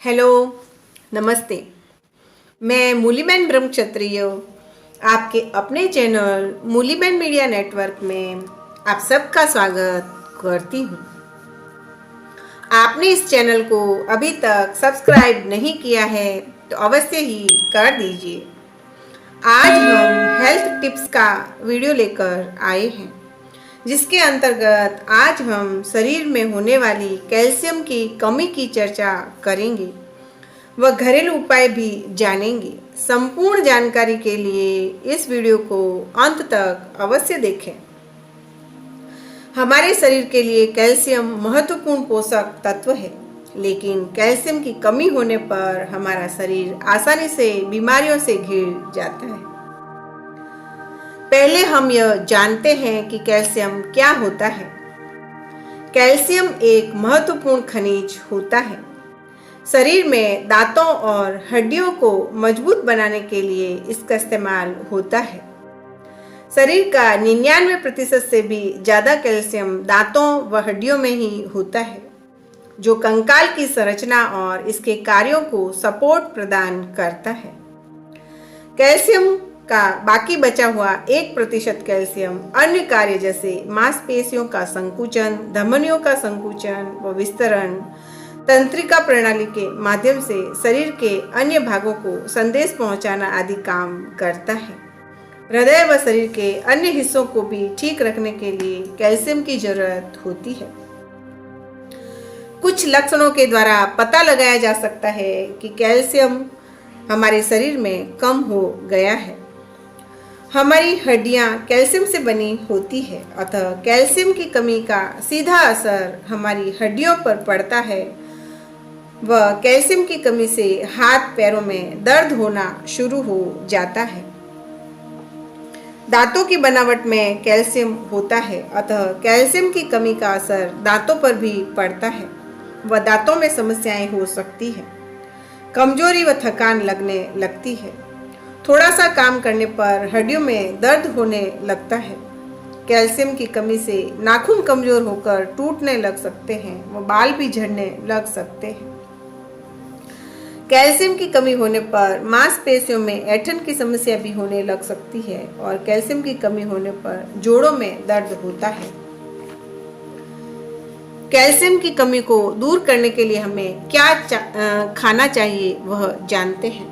Hello, नमस्ते। मैं मूलीबेन ब्रह्मक्षत्रिय आपके अपने चैनल मूलीबेन मीडिया नेटवर्क में आप सबका स्वागत करती हूँ। आपने इस चैनल को अभी तक सब्सक्राइब नहीं किया है तो अवश्य ही कर दीजिए। आज हम हेल्थ टिप्स का वीडियो लेकर आए हैं, जिसके अंतर्गत आज हम शरीर में होने वाली कैल्शियम की कमी की चर्चा करेंगे व घरेलू उपाय भी जानेंगे। संपूर्ण जानकारी के लिए इस वीडियो को अंत तक अवश्य देखें। हमारे शरीर के लिए कैल्शियम महत्वपूर्ण पोषक तत्व है, लेकिन कैल्शियम की कमी होने पर हमारा शरीर आसानी से बीमारियों से घिर जाता है। पहले हम यह जानते हैं कि कैल्शियम क्या होता है। कैल्शियम एक महत्वपूर्ण खनिज होता है। शरीर में दांतों और हड्डियों को मजबूत बनाने के लिए इसका इस्तेमाल होता है। शरीर का 99% से भी ज़्यादा कैल्शियम दांतों व हड्डियों में ही होता है, जो कंकाल की संरचना और इसके कार्यों को सपोर्ट प्रदान करता है। कैल्शियम का बाकी बचा हुआ 1% कैल्शियम अन्य कार्य जैसे मांसपेशियों का संकुचन, धमनियों का संकुचन व विस्तरण, तंत्रिका प्रणाली के माध्यम से शरीर के अन्य भागों को संदेश पहुंचाना आदि काम करता है। हृदय व शरीर के अन्य हिस्सों को भी ठीक रखने के लिए कैल्शियम की जरूरत होती है। कुछ लक्षणों के द्वारा पता लगाया जा सकता है कि कैल्शियम हमारे शरीर में कम हो गया है। हमारी हड्डियां कैल्शियम से बनी होती है, अतः कैल्शियम की कमी का सीधा असर हमारी हड्डियों पर पड़ता है व कैल्शियम की कमी से हाथ पैरों में दर्द होना शुरू हो जाता है। दांतों की बनावट में कैल्शियम होता है, अतः कैल्शियम की कमी का असर दांतों पर भी पड़ता है व दांतों में समस्याएं हो सकती है। कमजोरी व थकान लगने लगती है। थोड़ा सा काम करने पर हड्डियों में दर्द होने लगता है। कैल्शियम की कमी से नाखून कमजोर होकर टूटने लग सकते हैं व बाल भी झड़ने लग सकते हैं। कैल्शियम की कमी होने पर मांसपेशियों में ऐंठन की समस्या भी होने लग सकती है और कैल्शियम की कमी होने पर जोड़ों में दर्द होता है। कैल्शियम की कमी को दूर करने के लिए हमें क्या खाना चाहिए वह जानते हैं।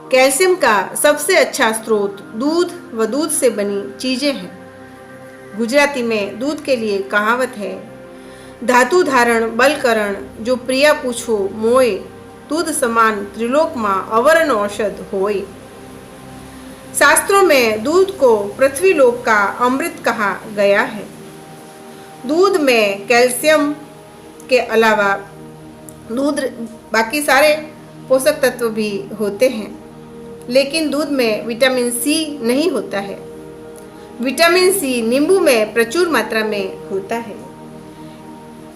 कैल्शियम का सबसे अच्छा स्रोत दूध व दूध से बनी चीजें हैं। गुजराती में दूध के लिए कहावत है, धातु धारण बल करण जो प्रिया पूछो मोए, दूध समान त्रिलोक मां अवरन औषध होए। शास्त्रों में दूध को पृथ्वी लोक का अमृत कहा गया है। दूध में कैल्शियम के अलावा दूध बाकी सारे पोषक तत्व भी होते हैं, लेकिन दूध में विटामिन सी नहीं होता है। विटामिन सी नींबू में प्रचुर मात्रा में होता है।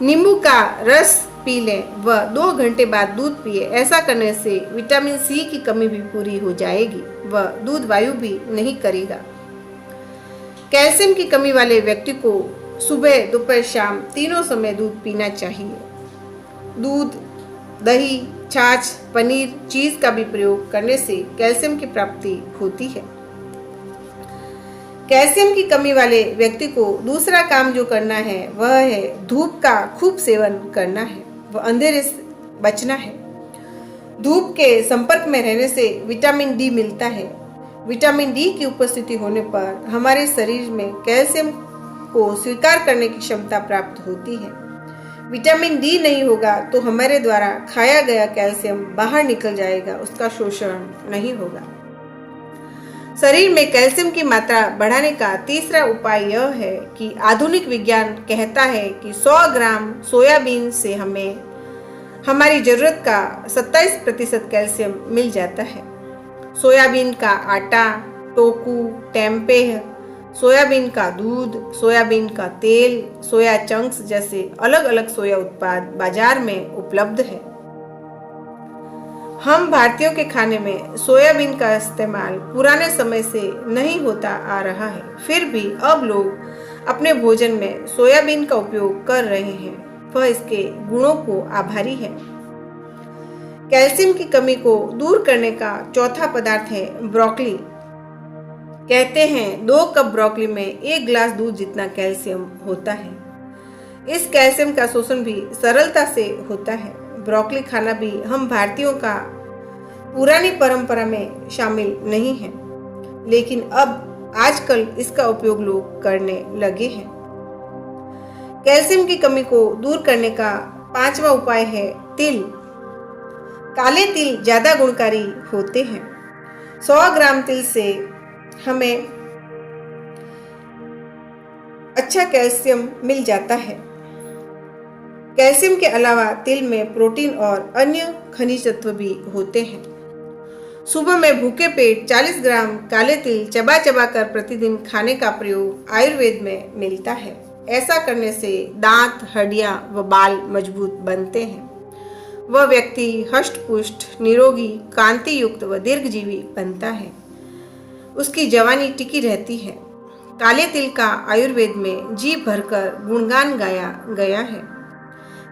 नींबू का रस पी लें व 2 घंटे बाद दूध पिए। ऐसा करने से विटामिन सी की कमी भी पूरी हो जाएगी व दूध वायु भी नहीं करेगा। कैल्शियम की कमी वाले व्यक्ति को सुबह, दोपहर, शाम तीनों समय दूध पीना चाहिए। दूध, दही, छाछ, पनीर, चीज का भी प्रयोग करने से कैल्शियम की प्राप्ति होती है। कैल्शियम की कमी वाले व्यक्ति को दूसरा काम जो करना है वह है धूप का खूब सेवन करना है व अंधेरे से बचना है। धूप के संपर्क में रहने से विटामिन डी मिलता है। विटामिन डी की उपस्थिति होने पर हमारे शरीर में कैल्शियम को स्वीकार करने की क्षमता प्राप्त होती है। विटामिन डी नहीं होगा तो हमारे द्वारा खाया गया कैल्शियम बाहर निकल जाएगा, उसका शोषण नहीं होगा। शरीर में कैल्शियम की मात्रा बढ़ाने का तीसरा उपाय यह है कि आधुनिक विज्ञान कहता है कि 100 ग्राम सोयाबीन से हमें हमारी जरूरत का 27% कैल्शियम मिल जाता है। सोयाबीन का आटा, टोकू, टेम्पेह, सोयाबीन का दूध, सोयाबीन का तेल, सोया चंक्स जैसे अलग अलग सोया उत्पाद बाजार में उपलब्ध है। हम भारतीयों के खाने में सोयाबीन का इस्तेमाल पुराने समय से नहीं होता आ रहा है, फिर भी अब लोग अपने भोजन में सोयाबीन का उपयोग कर रहे हैं। वह इसके गुणों को आभारी है। कैल्शियम की कमी को दूर करने का चौथा पदार्थ है ब्रोकली। कहते हैं 2 कप ब्रोकली में 1 गिलास दूध जितना कैल्शियम होता है। इस कैल्शियम का शोषण भी सरलता से होता है। ब्रोकली खाना भी हम भारतीयों का पुरानी परंपरा में शामिल नहीं है, लेकिन अब आजकल इसका उपयोग लोग करने लगे हैं। कैल्शियम की कमी को दूर करने का 5वां उपाय है तिल। काले तिल ज्यादा गुणकारी होते हैं। 100 ग्राम तिल से हमें अच्छा कैल्शियम मिल जाता है। कैल्शियम के अलावा तिल में प्रोटीन और अन्य खनिज तत्व भी होते हैं। सुबह में भूखे पेट 40 ग्राम काले तिल चबा चबा कर प्रतिदिन खाने का प्रयोग आयुर्वेद में मिलता है। ऐसा करने से दांत, हड्डियां व बाल मजबूत बनते हैं। वह व्यक्ति हष्ट-पुष्ट, निरोगी, कांति युक्त व दीर्घजीवी बनता है। उसकी जवानी टिकी रहती है। काले तिल का आयुर्वेद में जी भरकर गुणगान गाया गया है।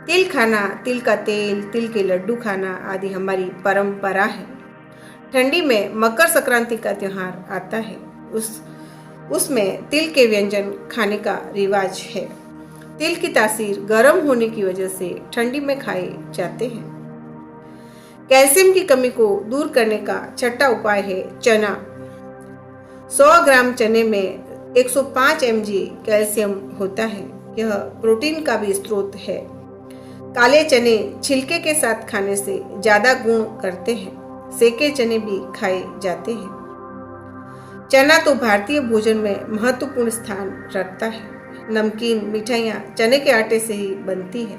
तिल खाना, तिल का तेल, तिल के लड्डू खाना आदि हमारी परंपरा है। ठंडी में मकर संक्रांति का त्योहार आता है। उसमें तिल के व्यंजन खाने का रिवाज है। तिल की तासीर गर्म होने की वजह से ठंडी में खाए जाते हैं। कैल्शियम की कमी को दूर करने का 6वां उपाय है चना। 100 ग्राम चने में 105 mg कैल्शियम होता है। यह प्रोटीन का भी स्रोत है। काले चने छिलके के साथ खाने से ज्यादा गुण करते हैं। सेके चने भी खाए जाते हैं। चना तो भारतीय भोजन में महत्वपूर्ण स्थान रखता है। नमकीन मिठाइयाँ चने के आटे से ही बनती है।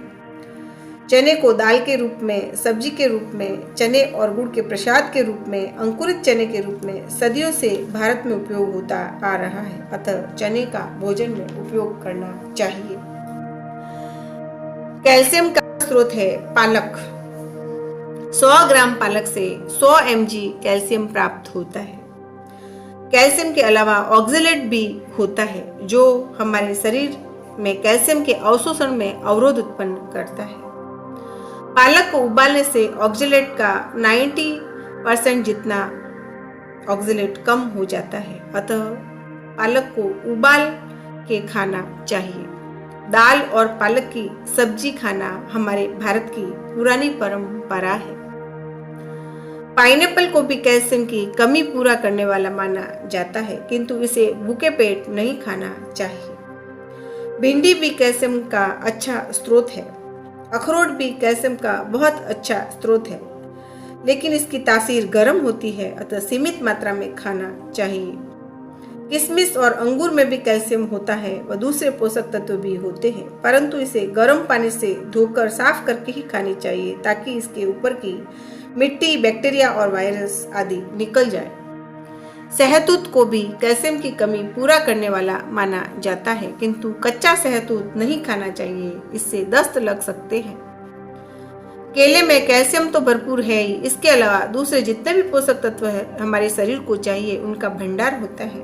चने को दाल के रूप में, सब्जी के रूप में, चने और गुड़ के प्रसाद के रूप में, अंकुरित चने के रूप में सदियों से भारत में उपयोग होता आ रहा है। अतः चने का भोजन में उपयोग करना चाहिए। कैल्शियम का स्रोत है पालक। 100 ग्राम पालक से 100 mg कैल्शियम प्राप्त होता है। कैल्शियम के अलावा ऑक्जेलेट भी होता है, जो हमारे शरीर में कैल्शियम के अवशोषण में अवरोध उत्पन्न करता है। पालक को उबालने से ऑक्जेलेट का 90% जितना ऑक्जेलेट कम हो जाता है। अतः पालक को उबाल के खाना चाहिए। दाल और पालक की सब्जी खाना हमारे भारत की पुरानी परंपरा है। पाइनएप्पल को भी कैल्शियम की कमी पूरा करने वाला माना जाता है, किंतु इसे भूखे पेट नहीं खाना चाहिए। भिंडी भी कैल्शियम का अच्छा स्रोत है। अखरोट भी कैल्शियम का बहुत अच्छा स्रोत है, लेकिन इसकी तासीर गर्म होती है, अतः सीमित मात्रा में खाना चाहिए। किशमिश और अंगूर में भी कैल्शियम होता है व दूसरे पोषक तत्व भी होते हैं, परंतु इसे गर्म पानी से धोकर साफ करके ही खानी चाहिए, ताकि इसके ऊपर की मिट्टी, बैक्टीरिया और वायरस आदि निकल जाए। शहतूत को भी कैल्शियम की कमी पूरा करने वाला माना जाता है, किंतु कच्चा शहतूत नहीं खाना चाहिए, इससे दस्त लग सकते हैं। केले में कैल्शियम तो भरपूर है ही, इसके अलावा दूसरे जितने भी पोषक तत्व है हमारे शरीर को चाहिए, उनका भंडार होता है,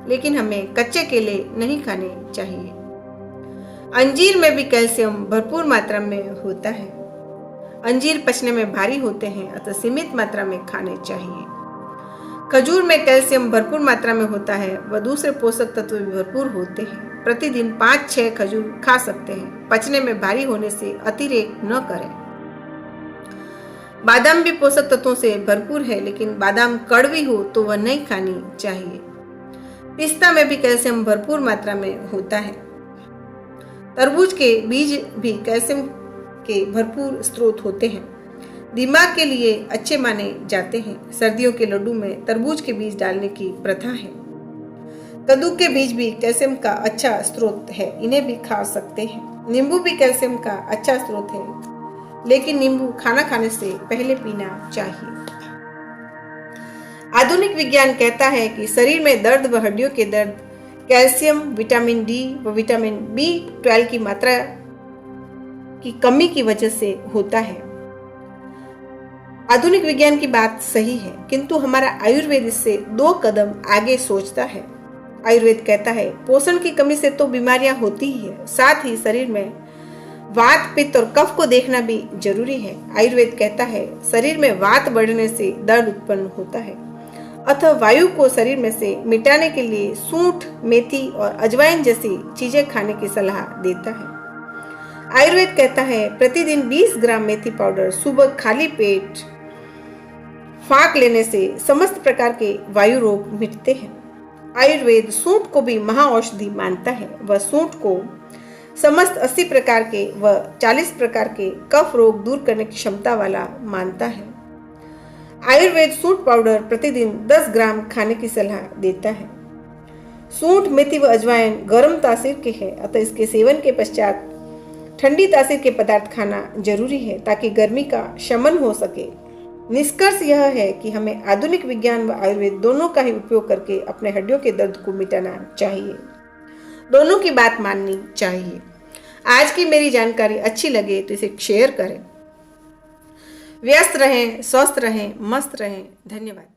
लेकिन हमें कच्चे केले नहीं खाने चाहिए। अंजीर में भी कैल्शियम भरपूर मात्रा में होता है। अंजीर पचने में भारी होते हैं, अतः सीमित मात्रा में खाने चाहिए। खजूर में कैल्शियम भरपूर मात्रा में होता है व दूसरे पोषक तत्व भी भरपूर होते हैं। प्रतिदिन 5-6 खजूर खा सकते हैं। पचने में भारी होने से अतिरेक न करें। बादाम भी पोषक तत्वों से भरपूर है, लेकिन बादाम कड़वी हो तो वह नहीं खानी चाहिए। पिस्ता में भी कैल्शियम भरपूर मात्रा में होता है। तरबूज के बीज भी कैल्शियम के भरपूर स्रोत होते हैं। दिमाग के लिए अच्छे माने जाते हैं। सर्दियों के लड्डू में तरबूज के बीज डालने की प्रथा है। कद्दू के बीज भी कैल्शियम का अच्छा स्रोत है, इन्हें भी खा सकते हैं। नींबू भी कैल्शियम का अच्छा स्रोत है, लेकिन नींबू खाना खाने से पहले पीना चाहिए। आधुनिक विज्ञान कहता है कि शरीर में दर्द व हड्डियों के दर्द कैल्शियम, विटामिन डी व विटामिन B12 की मात्रा की कमी की वजह से होता है। आधुनिक विज्ञान की बात सही है, किंतु हमारा आयुर्वेद इससे 2 कदम आगे सोचता है। आयुर्वेद कहता है पोषण की कमी से तो बीमारियां होती ही है, साथ ही शरीर में वात, पित्त और कफ को देखना भी जरूरी है। आयुर्वेद कहता है शरीर में वात बढ़ने से दर्द उत्पन्न होता है, अतः वायु को शरीर में से मिटाने के लिए सूंठ, मेथी और अजवाइन जैसी चीजें खाने की सलाह देता है। आयुर्वेद कहता है प्रतिदिन 20 ग्राम मेथी पाउडर सुबह खाली पेट फाँक लेने से समस्त प्रकार के वायु रोग मिटते हैं। आयुर्वेद सूंठ को भी महाऔषधि मानता है। वह सूंठ को समस्त 80 प्रकार के व 40 प्रकार के कफ रोग दूर करने की क्षमता वाला मानता है। आयुर्वेद सूंठ पाउडर प्रतिदिन 10 ग्राम खाने की सलाह देता है। सूंठ, मेथी व अजवाइन गर्म तासीर के है, अतः इसके सेवन के पश्चात ठंडी तासीर के पदार्थ खाना जरूरी है ताकि गर्मी का शमन हो सके। निष्कर्ष यह है कि हमें आधुनिक विज्ञान व आयुर्वेद दोनों का ही उपयोग करके अपने हड्डियों के दर्द को मिटाना चाहिए। दोनों की बात माननी चाहिए। आज की मेरी जानकारी अच्छी लगे तो इसे शेयर करें। व्यस्त रहें, स्वस्थ रहें, मस्त रहें। धन्यवाद।